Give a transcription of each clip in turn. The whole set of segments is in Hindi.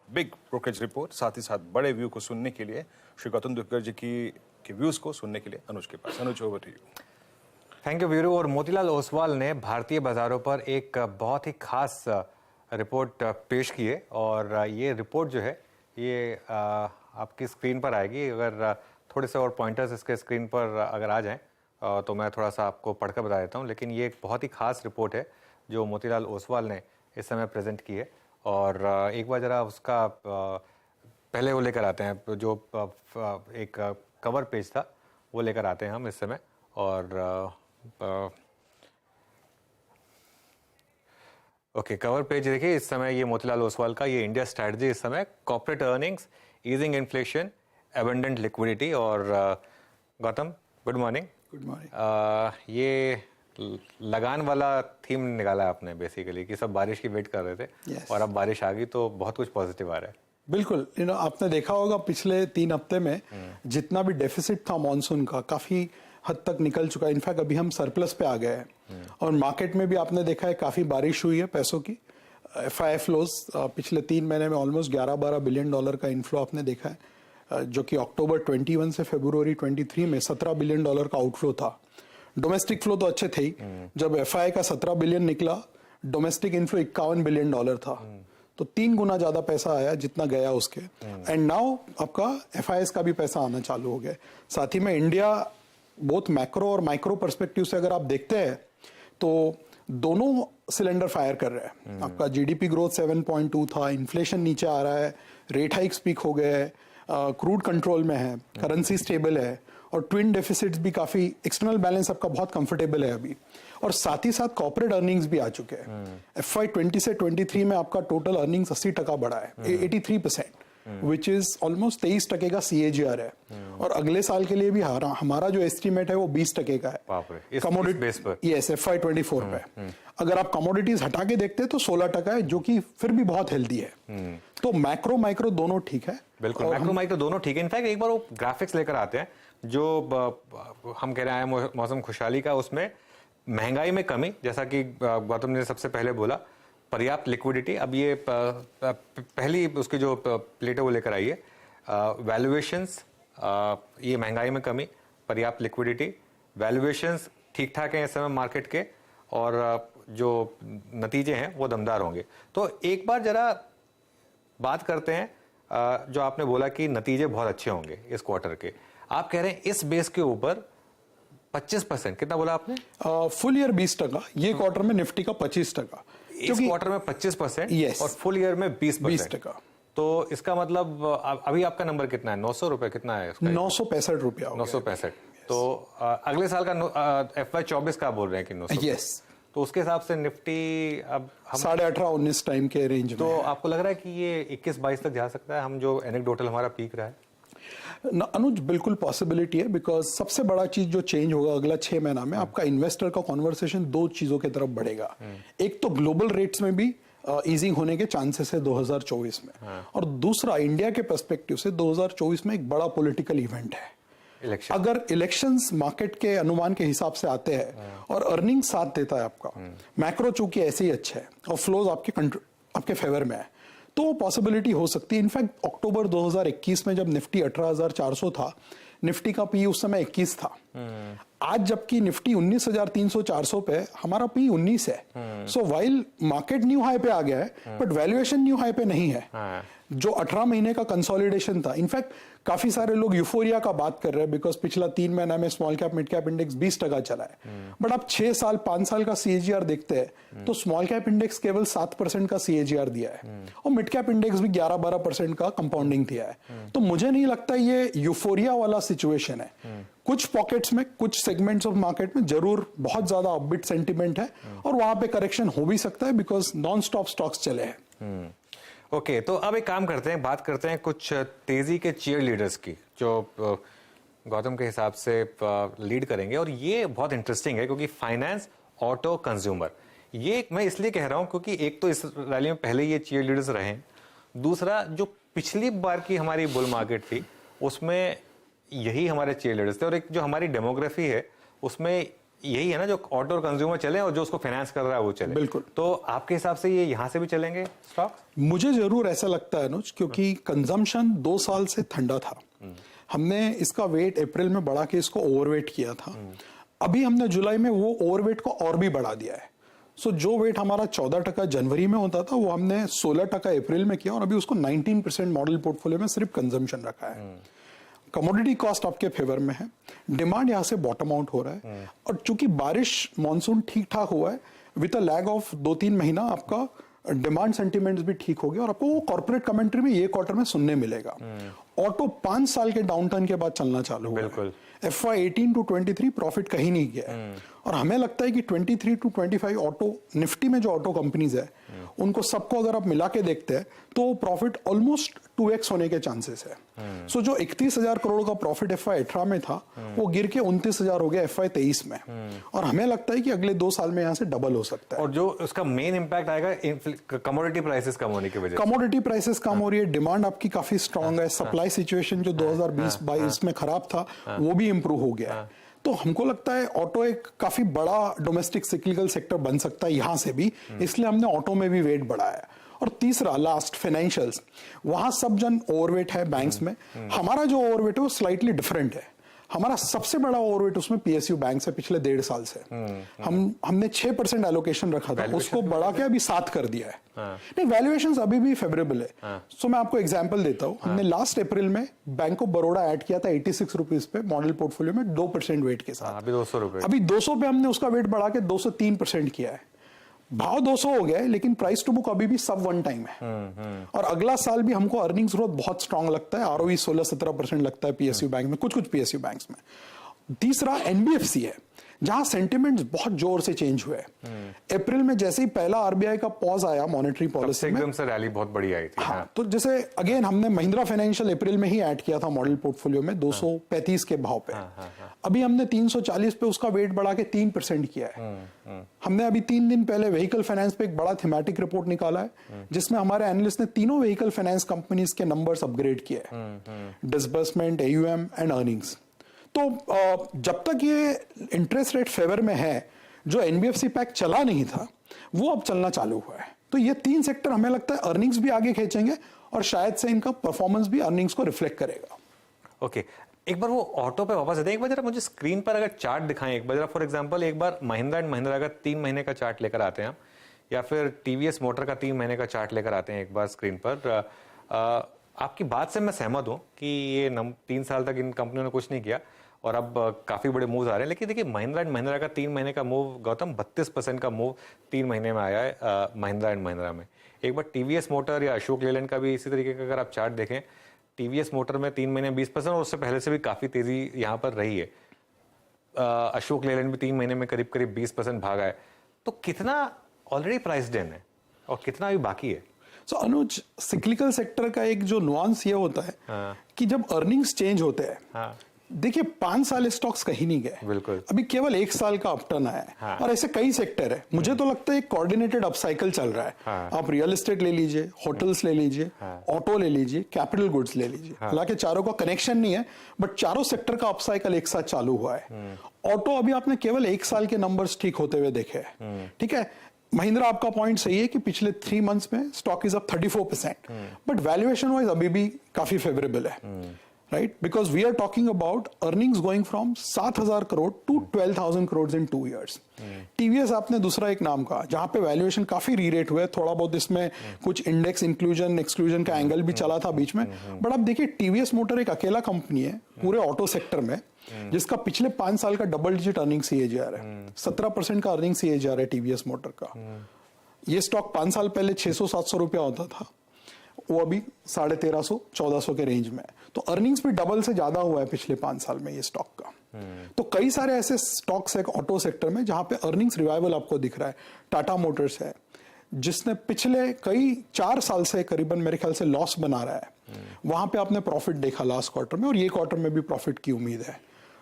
बिग ब्रोकरेज रिपोर्ट, साथ ही साथ बड़े व्यू को सुनने के लिए, श्री गौतम दुग्गल जी के व्यूज को सुनने के लिए अनुज के पास। Anuj, over to you. Thank you Veeru. और मोतीलाल ओसवाल ने भारतीय बाजारों पर एक बहुत ही खास रिपोर्ट पेश की है और ये रिपोर्ट जो है ये आपकी स्क्रीन पर आएगी। अगर थोड़े से और पॉइंटर्स इसके स्क्रीन पर अगर आ जाएं तो मैं थोड़ा सा आपको पढ़कर बता देता हूं। लेकिन ये एक बहुत ही खास रिपोर्ट है जो मोतीलाल ओसवाल ने इस समय प्रेजेंट की है। और एक बार ज़रा उसका पहले वो लेकर आते हैं, जो एक कवर पेज था वो लेकर आते हैं हम इस समय। और ओके, कवर पेज देखिए इस समय ये मोतीलाल ओसवाल का, ये इंडिया स्ट्रैटेजी इस समय, corporate earnings, easing inflation, abundant liquidity. और Gautam, good morning. Good morning. ये लगान वाला थीम निकाला आपने बेसिकली कि सब बारिश की वेट कर रहे थे। Yes. और अब बारिश आ गई तो बहुत कुछ पॉजिटिव आ रहा है। बिल्कुल, आपने देखा होगा पिछले 3 हफ्ते में जितना भी डेफिसिट था मॉनसून का काफी हद तक निकल चुका है। इनफैक्ट अभी हम सरप्लस पे आ गए हैं। और मार्केट में भी आपने देखा है काफी बारिश हुई है पैसों की। FII फ्लोज पिछले 3 महीने में ऑलमोस्ट 11-12 बिलियन डॉलर का इनफ्लो आपने देखा है, जो कि अक्टूबर 21 से फरवरी 23 में 17 बिलियन डॉलर का आउटफ्लो था। डोमेस्टिक फ्लो तो अच्छे थे ही। जब FII का 17 बिलियन निकला, डोमेस्टिक इनफ्लो 51 बिलियन डॉलर था। तो 3 गुना ज्यादा पैसा आया जितना गया उसके। एंड नाउ आपका FIIs का भी पैसा आना चालू हो गया। साथ ही में इंडिया बहुत मैक्रो और माइक्रो पर्सपेक्टिव से अगर आप देखते हैं तो दोनों सिलेंडर फायर कर रहे हैं। आपका GDP ग्रोथ 7.2 था, इन्फ्लेशन नीचे आ रहा है, रेट हाइक्स पीक हो गए हैं, क्रूड कंट्रोल में है, करेंसी स्टेबल है और ट्विन डेफिसिट्स भी काफी, एक्सटर्नल बैलेंस आपका बहुत कंफर्टेबल है अभी। और साथ ही साथ कॉर्पोरेट अर्निंग्स भी आ चुके हैं। FY 20 से 23 में आपका टोटल अर्निंग्स 80% बढ़ा है, 83%, विच इज ऑलमोस्ट 23% का CAGR है। और अगले साल के लिए भी हमारा जो एस्टिमेट है वो 20% का है कमोडिटी। यस, FY 24 पे अगर आप कमोडिटीज हटा के देखते हैं तो 16% है, जो कि फिर भी बहुत हेल्दी है। तो मैक्रो माइक्रो दोनों ठीक है। बिल्कुल, मैक्रो माइक्रो दोनों ठीक है। इनफैक्ट एक बार वो ग्राफिक्स लेकर आते हैं जो हम कह रहे हैं मौसम खुशहाली का, उसमें महंगाई में कमी, जैसा कि गौतम ने सबसे पहले बोला, पर्याप्त लिक्विडिटी। अब ये पहली उसकी जो प्लेट है वो लेकर आई है, वैल्यूएशंस, ये महंगाई में कमी, पर्याप्त लिक्विडिटी, वैल्यूएशंस ठीक ठाक हैं इस समय मार्केट के, और जो नतीजे हैं वो दमदार होंगे। तो एक बार जरा बात करते हैं, जो आपने बोला कि नतीजे बहुत अच्छे होंगे इस क्वार्टर के। आप कह रहे हैं इस बेस के ऊपर 25%, कितना बोला आपने? फुल ईयर 20%, ये क्वार्टर में निफ्टी का 25%, इस क्वार्टर में 25%। yes, और फुल ईयर में 20%। तो इसका मतलब अभी आपका नंबर कितना है? 900 रुपए कितना है इसका? 965 रुपया। 965। तो अगले साल का FY 24 का बोल रहे हैं कि 900। यस। तो उसके हिसाब से निफ्टी अब 18-19 टाइम के रेंज में। तो आपको लग रहा है कि ये 21-22 तक जा सकता है, हम जो एनेक्डोटल हमारा पीक रहा है? अनुज, बिल्कुल पॉसिबिलिटी है, बिकॉज सबसे बड़ा चीज जो चेंज होगा अगला 6 महीना में, आपका इन्वेस्टर का कॉन्वर्सेशन 2 चीजों की तरफ बढ़ेगा। एक तो ग्लोबल रेट्स में भी ईजिंग होने के चांसेस है 2024 में, और दूसरा इंडिया के पर्सपेक्टिव से 2024 में एक बड़ा पॉलिटिकल इवेंट है। अगर इलेक्शंस मार्केट के अनुमान के हिसाब से आते हैं और अर्निंग साथ देता है आपका, मैक्रो चूंकि ऐसे ही अच्छा है और फ्लोज आपके फेवर में है, तो वो पॉसिबिलिटी हो सकती है। इनफैक्ट अक्टूबर 2021 में जब निफ्टी 18,400 था, निफ्टी का पी उस समय 21 था। आज जबकि निफ्टी 19,300-400 पे, हमारा पी 19 है। So while market new high पे आ गया है, बट वैल्यूएशन न्यू हाई पे नहीं है। जो 18 महीने का कंसोलिडेशन था, इनफैक्ट काफी सारे लोग यूफोरिया का बात कर रहे हैं, बिकॉज पिछला 3 महीना में small cap mid cap index 20% चला है। बट आप 6 साल 5 साल का CAGR देखते हैं तो स्मॉल कैप इंडेक्स केवल 7% का CAGR दिया है, और मिड कैप इंडेक्स भी 11-12% का कंपाउंडिंग दिया है। तो मुझे नहीं लगता ये यूफोरिया वाला सिचुएशन है। कुछ पॉकेट्स में, कुछ सेगमेंट्स ऑफ मार्केट में जरूर बहुत ज्यादा अपबिट सेंटिमेंट है, और वहां पे करेक्शन हो भी सकता है, बिकॉज नॉन स्टॉप स्टॉक्स चले हैं। ओके, तो अब एक काम करते हैं, बात करते हैं कुछ तेजी के चीयर लीडर्स की, जो गौतम के हिसाब से लीड करेंगे। और ये बहुत इंटरेस्टिंग है क्योंकि फाइनेंस, ऑटो, कंज्यूमर, ये मैं इसलिए कह रहा हूं क्योंकि एक तो इस रैली में पहले ये चीयर लीडर्स रहे, दूसरा जो पिछली बार की हमारी बुल मार्केट थी उसमें यही हमारे चीयर लीडर्स थे, और एक जो हमारी डेमोग्राफी है उसमें यही है ना, जो ऑटो और कंज्यूमर चले और जो उसको फाइनेंस कर रहा है वो चले। बिल्कुल। तो आपके हिसाब से ये यहाँ से भी चलेंगे स्टॉक? मुझे जरूर ऐसा लगता है अनुज, क्योंकि कंजम्पशन 2 साल से ठंडा था। हमने इसका वेट अप्रैल में बढ़ा के इसको ओवरवेट किया था। अभी हमने जुलाई में वो ओवरवेट को और भी बढ़ा दिया है। सो जो वेट हमारा 14% जनवरी में होता था वो हमने 16% अप्रैल में किया और अभी उसको 19% मॉडल पोर्टफोलियो में सिर्फ कंजम्पशन रखा है। कमोडिटी कॉस्ट आपके फेवर में है, डिमांड यहाँ से बॉटम आउट हो रहा है और चूंकि बारिश मानसून ठीक ठाक हुआ है, विद अ लैग ऑफ 2-3 महीना आपका डिमांड सेंटिमेंट्स भी ठीक हो गया और आपको वो कॉर्पोरेट कमेंट्री में ये क्वार्टर में सुनने मिलेगा। ऑटो 5 साल के डाउनटर्न के बाद चलना चालू हुआ है। FY 18 to 23 प्रॉफिट कहीं नहीं गया है और हमें लगता है कि 23 to 25 ऑटो निफ्टी में जो ऑटो कंपनीज है उनको सबको अगर आप मिला के देखते हैं तो प्रॉफिट ऑलमोस्ट 2x होने के चांसेस है। सो जो 31,000 करोड़ का प्रॉफिट FY 18 में था वो गिर के 29,000 हो गया FY 23 में और हमें लगता है कि अगले 2 साल में यहाँ से डबल हो सकता है। और जो उसका मेन इंपैक्ट आएगा कमोडिटी प्राइसेस कम होने की वजह से। कमोडिटी प्राइसेस कम हो रही है, डिमांड आपकी काफी स्ट्रांग है, सप्लाई सिचुएशन जो 2020-22 में खराब था वो भी इंप्रूव हो गया है। तो हमको लगता है ऑटो एक काफी बड़ा डोमेस्टिक सिक्लिकल सेक्टर बन सकता है यहां से भी, इसलिए हमने ऑटो में भी वेट बढ़ाया। और तीसरा लास्ट फाइनेंशियल्स, वहां सब जन ओवरवेट है बैंक्स में। हमारा जो ओवरवेट है वो स्लाइटली डिफरेंट है। हमारा सबसे बड़ा ओवरवेट उसमें PSU बैंक से पिछले 1.5 साल से हमने 6% एलोकेशन रखा था, उसको बढ़ा के अभी 7 कर दिया है। नहीं, वैल्यूएशंस अभी भी फेवरेबल है। सो मैं आपको एग्जांपल देता हूं। हमने लास्ट अप्रैल में बैंक ऑफ बड़ौदा ऐड किया था 86 रुपीज पे मॉडल पोर्टफोलियो में 2% वेट के साथ। अभी 200 रुपए, अभी 200 पे हमने उसका वेट बढ़ा के 203% किया है। भाव 200 हो गया है लेकिन प्राइस टू बुक अभी भी सब 1 टाइम है। और अगला साल भी हमको अर्निंग्स ग्रोथ बहुत स्ट्रांग लगता है। ROE 16-17% लगता है PSU बैंक में, कुछ PSU बैंक्स में। तीसरा NBFC है जहां सेंटिमेंट्स बहुत जोर से चेंज हुए। अप्रैल में जैसे ही पहला RBI का पॉज आया मॉनेटरी पॉलिसी में, एकदम से रैली बहुत बड़ी आई थी। हाँ, तो जैसे अगेन हमने महिंद्रा फाइनेंशियल अप्रैल में ही ऐड किया था मॉडल पोर्टफोलियो में 235 के भाव पे। अभी हमने 340 पे उसका वेट बढ़ा के 3% किया है। हमने अभी 3 दिन पहले व्हीकल फाइनेंस पे एक बड़ा थीमेटिक रिपोर्ट निकाला है जिसमें हमारे एनालिस्ट ने तीनों व्हीकल फाइनेंस कंपनीज के नंबर्स अपग्रेड किए हैं, डिसबर्समेंट, AUM एंड अर्निंग्स। तो जब तक ये इंटरेस्ट रेट फेवर में है, जो NBFC पैक चला नहीं था वो अब चलना चालू हुआ है। तो ये 3 सेक्टर हमें लगता है अर्निंग्स भी आगे खींचेंगे और शायद से इनका परफॉर्मेंस भी अर्निंग्स को रिफ्लेक्ट करेगा। ओके, एक बार वो ऑटो पे वापस आते हैं। एक बार जरा मुझे स्क्रीन पर अगर चार्ट दिखाएं एक बार जरा। फॉर एग्जांपल एक बार महिंद्रा एंड महिंद्रा का 3 महीने का चार्ट लेकर आते हैं आप, या फिर TVS मोटर का 3 महीने का चार्ट लेकर आते हैं एक बार स्क्रीन पर। आपकी बात से मैं सहमत हूँ कि ये 3 साल तक इन कंपनियों ने कुछ नहीं किया और अब काफी बड़े मूव्स आ रहे हैं। लेकिन देखिए महिंद्रा एंड महिंद्रा का 3 महीने का मूव, गौतम 32% का मूव 3 महीने में आया है महिंद्रा एंड महिंद्रा में। एक बार TVS मोटर या अशोक लेलैंड का भी इसी तरीके का अगर आप चार्ट देखें, TVS मोटर में 3 महीने 20% और उससे पहले से भी काफी तेजी यहाँ पर रही है। अशोक लेलैंड भी 3 महीने में करीब करीब 20% भागा है। तो कितना ऑलरेडी प्राइस्ड इन है और कितना अभी बाकी है? सो अनुज, सिक्लिकल सेक्टर का एक जो नुआंस ये होता है कि जब अर्निंग्स चेंज होते हैं, देखिए 5 साल स्टॉक्स कहीं नहीं गए, बिल्कुल, अभी केवल 1 साल का अपटर्न आया है। और ऐसे कई सेक्टर है। मुझे तो लगता है एक कोऑर्डिनेटेड अपसाइकिल चल रहा है। आप रियल एस्टेट ले लीजिए, होटल्स ले लीजिए, ऑटो ले लीजिए, कैपिटल गुड्स ले लीजिए। हालांकि चारों का कनेक्शन नहीं है बट चारों सेक्टर का अपसाइकिल एक साथ चालू हुआ है। ऑटो अभी आपने केवल 1 साल के नंबर्स ठीक होते हुए देखे हैं। ठीक है, महिंद्रा आपका पॉइंट सही है कि पिछले 3 मंथ्स में stock is up 34%, but valuation wise अभी भी काफी फेवरेबल है, right? Because we are talking about earnings going from 7,000 crore to 12,000 crores in 2 years. TVS आपने दूसरा एक नाम कहा जहां पे वैल्यूएशन काफी रीरेट हुए, थोड़ा बहुत इसमें कुछ इंडेक्स इंक्लूजन एक्सक्लूजन का एंगल भी चला था बीच में। बट अब देखिए TVS मोटर एक अकेला कंपनी है पूरे ऑटो सेक्टर में जिसका पिछले 5 साल का डबल डिजिट अर्निंग CAGR है। 17% का अर्निंग CAGR है TVS मोटर का। ये स्टॉक 5 साल पहले 600-700 रुपया होता था, वो अभी 1350-1400 के रेंज में है। तो अर्निंग्स भी डबल से ज्यादा हुआ है पिछले 5 साल में ये स्टॉक का। तो कई सारे ऐसे स्टॉक्स है ऑटो सेक्टर में जहां पे अर्निंग्स रिवाइवल आपको दिख रहा है। टाटा मोटर्स है जिसने पिछले कई 4 साल से करीबन मेरे ख्याल से लॉस बना रहा है, वहां पे आपने प्रॉफिट देखा लास्ट क्वार्टर में और ये क्वार्टर में भी प्रॉफिट की उम्मीद है।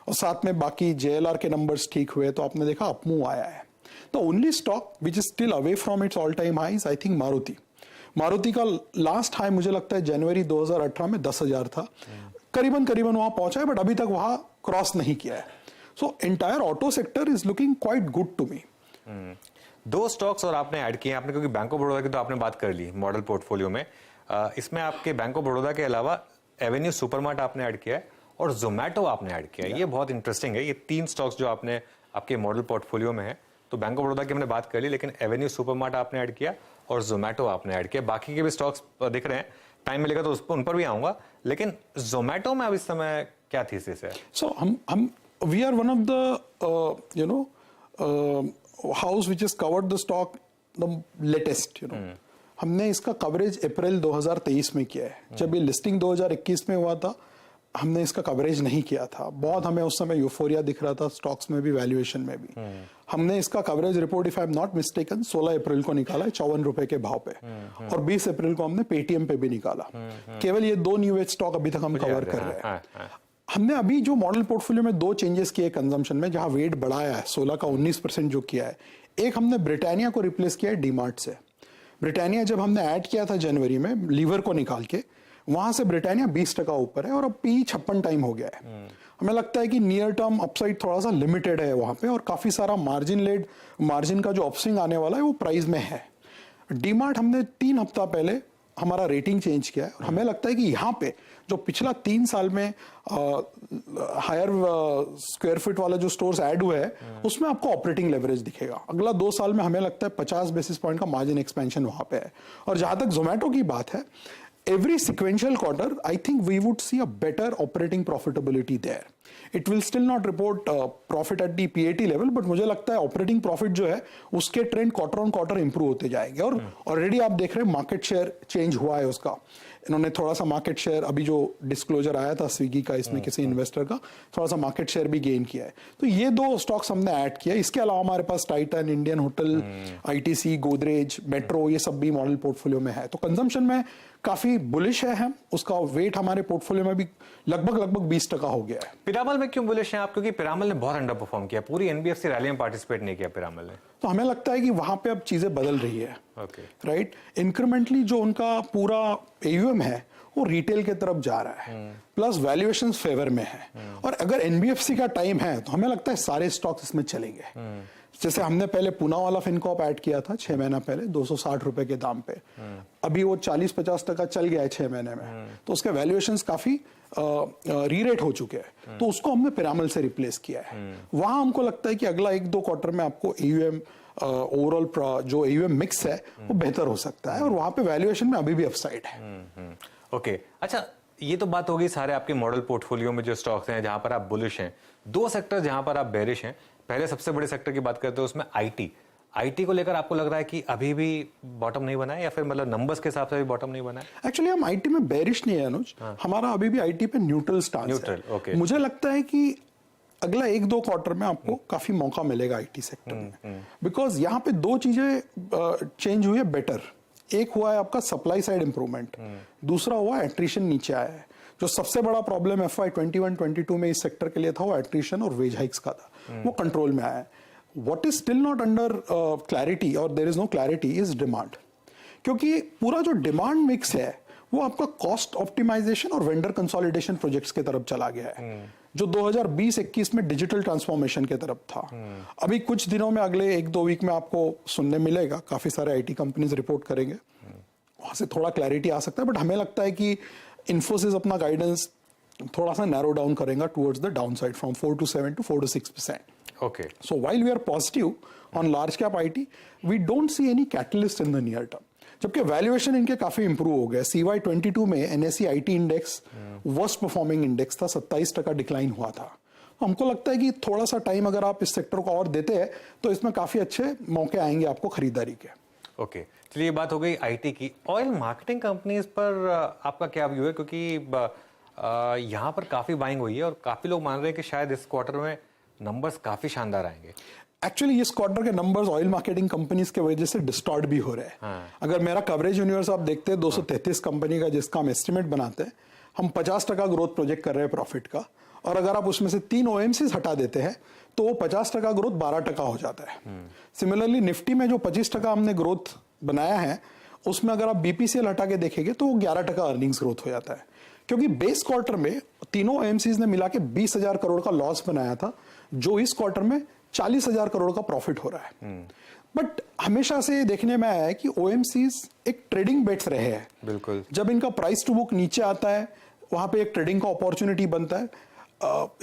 और साथ में बाकी JLR के नंबर्स ठीक हुए तो आपने देखा अपमूव आया है। तो only stock which is still away from its all time highs I think Maruti का लास्ट हाई मुझे लगता है जनवरी 2018 में 10,000 था, करीबन वहां पहुंचा है बट अभी तक वहां क्रॉस नहीं किया है। So entire auto sector is looking quite good to me. दो स्टॉक्स और आपने ऐड किए आपने, क्योंकि बैंक ऑफ बड़ौदा की तो आपने बात कर ली मॉडल पोर्टफोलियो में, इसमें आपके बैंक ऑफ बड़ौदा के अलावा एवेन्यू सुपरमार्ट आपने ऐड किया है और जोमेटो आपने ऐड किया है। ये बहुत इंटरेस्टिंग है, ये 3 स्टॉक्स जो आपने आपके मॉडल पोर्टफोलियो में है। तो बैंक ऑफ बड़ौदा की हमने बात कर ली, लेकिन एवेन्यू सुपरमार्ट आपने ऐड किया और जोमेटो आपने ऐड किया। बाकी के भी स्टॉक्स दिख रहे हैं, टाइम मिलेगा तो उन पर भी आऊंगा, लेकिन जोमेटो में अब इस समय क्या थीसिस है? सो हम we are one of the house which is covered the stock the latest, हमने इसका कवरेज अप्रैल 2023 में किया है। जब ये लिस्टिंग 2021 में हुआ था, हमने इसका कवरेज नहीं किया था। बहुत हमें उस समय यूफोरिया दिख रहा था स्टॉक्स में भी, वैल्यूएशन में भी। हमने इसका coverage report, if I am not mistaken, 16 अप्रैल को निकाला है 54 रुपए के भाव पे, और 20 अप्रैल को हमने पेटीएम पे भी निकाला। केवल ये 2 न्यू एज स्टॉक अभी तक हम कवर कर रहे हैं। हमने अभी जो मॉडल पोर्टफोलियो में 2 चेंजेस किए कंजम्पशन में, जहां वेट बढ़ाया है 16 का 19% जो किया है। एक, हमने ब्रिटानिया को रिप्लेस किया है डीमार्ट से। ब्रिटानिया जब हमने ऐड किया था जनवरी में लीवर को निकाल के, वहां से ब्रिटानिया 20% ऊपर है और अब पी 56 टाइम हो गया है। हमें लगता है कि नियर टर्म अपसाइड थोड़ा सा लिमिटेड है वहां पे, और काफी सारा मार्जिन का जो अपस्विंग आने वाला है वो प्राइस में है। डीमार्ट हमने 3 हफ्ता पहले हमारा रेटिंग चेंज किया है, और हमें लगता है कि यहाँ पे जो पिछला 3 साल में हायर स्क्वायर फीट वाला जो स्टोर्स ऐड हुए हैं, उसमें आपको ऑपरेटिंग लेवरेज दिखेगा। अगला 2 साल में हमें लगता है 50 बेसिस पॉइंट का मार्जिन एक्सपेंशन वहां पे है। और जहां तक जोमेटो की बात है, every sequential quarter, I think we would see a better operating profitability there. It will still not report profit at the PAT level, but मुझे लगता है ऑपरेटिंग प्रॉफिट जो है उसके trend quarter on quarter improve होते जाएंगे। और ऑलरेडी आप देख रहे हैं मार्केट शेयर चेंज हुआ है उसका। इन्होंने थोड़ा सा मार्केट शेयर, अभी जो डिस्क्लोजर आया था स्विगी का, इसमें किसी इन्वेस्टर का थोड़ा सा मार्केट शेयर भी गेन किया है। तो ये 2 स्टॉक्स हमने ऐड किया। इसके अलावा हमारे पास Titan, Indian hotel, ITC, Godrej, Metro, ये सब भी मॉडल पोर्टफोलियो में है। तो कंजम्पशन में काफी बुलिश है हम, उसका वेट हमारे पोर्टफोलियो में भी लगभग 20% हो गया है। पिरामल में क्यों बुलिश हैं आप? क्योंकि पिरामल ने बहुत अंडर परफॉर्म किया, पूरी एनबीएफसी रैली में पार्टिसिपेट नहीं किया पिरामल ने। तो हमें लगता है कि वहां पे अब चीजें बदल रही है। ओके, राइट, इंक्रीमेंटली जो उनका पूरा एयूएम है वो रिटेल के तरफ जा रहा है, प्लस वैल्यूएशन फेवर में है। और अगर एनबीएफसी का टाइम है तो हमें लगता है सारे स्टॉक्स इसमें चलेंगे। जैसे हमने पहले पूना वाला फिनकॉप ऐड किया था 6 महीना पहले 260 रुपए के दाम पे, अभी वो 40-50% चल गया है 6 महीने में, तो उसके वैल्यूएशंस काफी रीरेट हो चुके हैं। तो उसको हमने पिरामल से रिप्लेस किया है। वहां हमको लगता है कि अगला 1-2 क्वार्टर में आपको एयूएम ओवरऑल जो एयूएम मिक्स है वो बेहतर हो सकता है, और वहां पे वैल्यूएशन में अभी भी अपसाइड है। ओके, अच्छा, ये तो बात होगी सारे आपके मॉडल पोर्टफोलियो में जो स्टॉक्स हैं जहां पर आप बुलिश हैं। 2 सेक्टर जहां पर आप बेरिश हैं। पहले सबसे बड़े सेक्टर की बात करते हैं, उसमें आईटी को लेकर आपको लग रहा है कि अभी भी बॉटम नहीं बना है, या फिर मतलब नंबर्स के हिसाब से भी बॉटम नहीं बना है? एक्चुअली हम आईटी में बेरिश नहीं है अनुज, हमारा अभी भी आईटी पे न्यूट्रल स्टांस है। ओके। मुझे लगता है कि अगला 1-2 क्वार्टर में आपको काफी मौका मिलेगा आईटी सेक्टर में, बिकॉज यहाँ पे 2 चीजें चेंज हुई है बेटर। एक हुआ है आपका सप्लाई साइड इंप्रूवमेंट, दूसरा हुआ एट्रिशन नीचे आया है। जो सबसे बड़ा प्रॉब्लम FY 21-22 में इस सेक्टर के लिए था वो एट्रिशन और वेज हाइक्स का था, वो कंट्रोल में आया है। What is still not under clarity और there is no clarity is demand, क्योंकि पूरा जो डिमांड मिक्स है वो आपका कॉस्ट ऑप्टिमाइजेशन और वेंडर कंसोलिडेशन प्रोजेक्ट्स की तरफ चला गया है, जो 2020-21 में डिजिटल ट्रांसफॉर्मेशन की तरफ था। अभी कुछ दिनों में, अगले 1-2 वीक में आपको सुनने मिलेगा, काफी सारे आईटी कंपनीज रिपोर्ट करेंगे, वहां से थोड़ा क्लैरिटी आ सकता है। बट हमें लगता है कि इन्फोसिस अपना गाइडेंस थोड़ा सा नैरो डाउन करेगा towards the down side from 4-7 to 4-6%. Okay. So while we are positive on large cap IT, we don't see any catalyst in the near term. जबकि वैल्यूएशन इनके काफी इंप्रूव हो गए। CY 22 में NSE IT index worst performing index था, 27% डिक्लाइन हुआ था। हमको लगता है कि थोड़ा सा टाइम अगर आप इस सेक्टर को और देते हैं तो इसमें काफी अच्छे मौके आएंगे आपको खरीदारी के। ओके, चलिए, ये बात हो गई आईटी की। ऑयल मार्केटिंग कंपनीज पर आपका क्या व्यू है? क्योंकि यहाँ पर काफी बाइंग हुई है और काफी लोग मान रहे हैं कि शायद इस क्वार्टर में नंबर्स काफी शानदार आएंगे। एक्चुअली इस क्वार्टर के नंबर्स ऑयल मार्केटिंग कंपनीज के वजह से डिस्टॉर्ट भी हो रहे हैं। अगर मेरा कवरेज यूनिवर्स आप देखते हैं 233 कंपनी का जिसका हम एस्टिमेट बनाते हैं, हम 50% ग्रोथ प्रोजेक्ट कर रहे हैं प्रॉफिट का, और अगर आप उसमें से 3 OMCs हटा देते हैं तो वो 50% ग्रोथ 12% हो जाता है। सिमिलरली निफ्टी में जो 25% हमने ग्रोथ बनाया है, उसमें अगर आप BPCL हटा के देखेंगे तो वो 11% अर्निंग्स ग्रोथ हो जाता है, क्योंकि बेस क्वार्टर में तीनों OMCs ने मिला के 20,000 करोड़ का लॉस बनाया था, जो इस क्वार्टर में 40,000 करोड़ का प्रॉफिट हो रहा है। बट हमेशा से देखने में आया है कि ओएमसीज एक ट्रेडिंग बेट्स रहे हैं। बिल्कुल। जब इनका प्राइस टू बुक नीचे आता है वहां पे एक ट्रेडिंग का अपॉर्चुनिटी बनता है।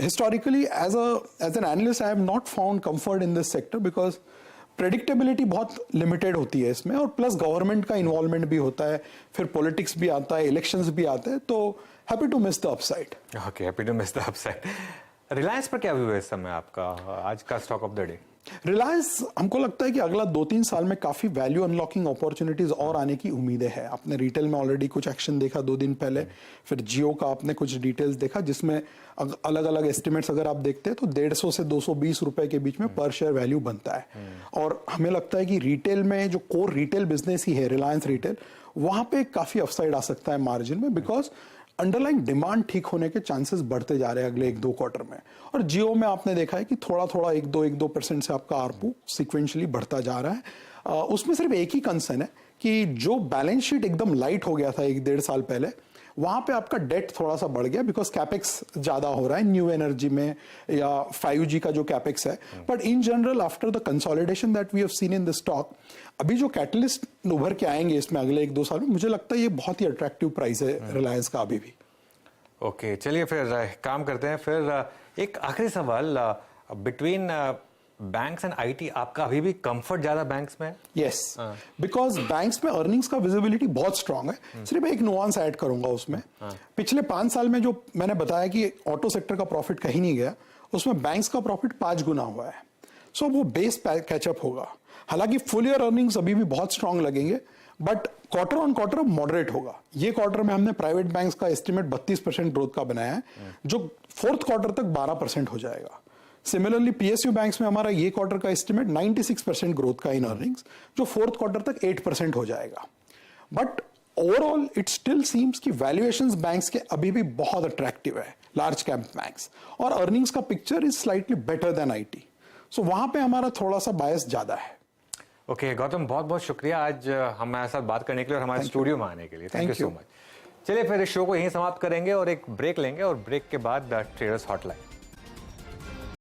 Historically as an analyst I have not found comfort in this sector because predictability बहुत लिमिटेड होती है इसमें, और प्लस गवर्नमेंट का इन्वॉल्वमेंट भी होता है, फिर पॉलिटिक्स भी आता है, इलेक्शंस भी आते हैं, तो happy to miss the upside. Okay, happy to miss the upside. Reliance पर क्या व्यू है इस समय आपका, आज का stock of the day? Reliance हमको लगता है कि अगला 2-3 साल में काफी वैल्यू अनलॉकिंग अपॉर्चुनिटीज और आने की उम्मीदें हैं। आपने रिटेल में ऑलरेडी कुछ एक्शन देखा 2 दिन पहले, फिर जियो का आपने कुछ डिटेल्स देखा जिसमें अलग अलग एस्टिमेट्स अगर आप देखते हैं तो 150 से 220 रुपए के बीच में पर शेयर वैल्यू बनता है। और हमें लगता है कि रिटेल में जो कोर रिटेल बिजनेस ही है रिलायंस रिटेल, वहां पे काफी अपसाइड आ सकता है मार्जिन में, बिकॉज अंडरलाइन डिमांड ठीक होने के चांसेस बढ़ते जा रहे हैं अगले 1-2 क्वार्टर में। और जियो में आपने देखा है कि थोड़ा थोड़ा 1-2% से आपका आरपू सिक्वेंशली बढ़ता जा रहा है। उसमें सिर्फ एक ही कंसर्न है कि जो बैलेंस शीट एकदम लाइट हो गया था 1-1.5 साल पहले, वहां पे आपका डेट थोड़ा सा बढ़ गया बिकॉज कैपेक्स ज्यादा हो रहा है न्यू एनर्जी में या 5G का जो कैपेक्स है। But in general after the consolidation that we have seen in the stock, अभी जो कैटलिस्ट उभर के आएंगे इसमें अगले 1-2 साल में, मुझे लगता है ये बहुत ही अट्रैक्टिव प्राइस है रिलायंस का अभी भी। ओके, चलिए फिर काम करते हैं। फिर एक आखिरी सवाल, बिटवीन बैंक्स एंड आईटी आपका अभी भी कंफर्ट ज्यादा बैंक्स में है? यस, बिकॉज बैंक्स में अर्निंग्स का विजिबिलिटी बहुत स्ट्रांग है। सिर्फ एक नुआंस ऐड करूंगा उसमें, पिछले 5 साल में जो मैंने बताया कि ऑटो सेक्टर का प्रॉफिट कहीं नहीं गया, उसमें बैंक्स का प्रॉफिट 5 गुना हुआ है। सो वो बेस कैचअप होगा। हालांकि फुल ईयर अर्निंग्स अभी भी बहुत स्ट्रांग लगेंगे, but quarter on quarter moderate होगा। ये क्वार्टर में हमने प्राइवेट बैंक्स का एस्टिमेट 32% ग्रोथ का बनाया है, जो 4th क्वार्टर तक 12% हो जाएगा। सिमिलरली पीएसयू बैंक्स में हमारा ये क्वार्टर का एस्टिमेट 96% ग्रोथ का इन अर्निंग्स, जो 4th क्वार्टर तक 8% हो जाएगा। But overall it still seems कि वैल्यूएशंस बैंक्स के अभी भी बहुत अट्रैक्टिव है, लार्ज कैप बैंक्स, और अर्निंग्स का picture is slightly better than IT. So वहां पे हमारा थोड़ा सा बायस ज्यादा है। ओके गौतम, बहुत बहुत शुक्रिया आज हमारे साथ बात करने के लिए और हमारे स्टूडियो में आने के लिए। Thank you so much. चलिए फिर इस शो को यहीं समाप्त करेंगे और एक ब्रेक लेंगे, और ब्रेक के बाद ट्रेडर्स हॉटलाइन।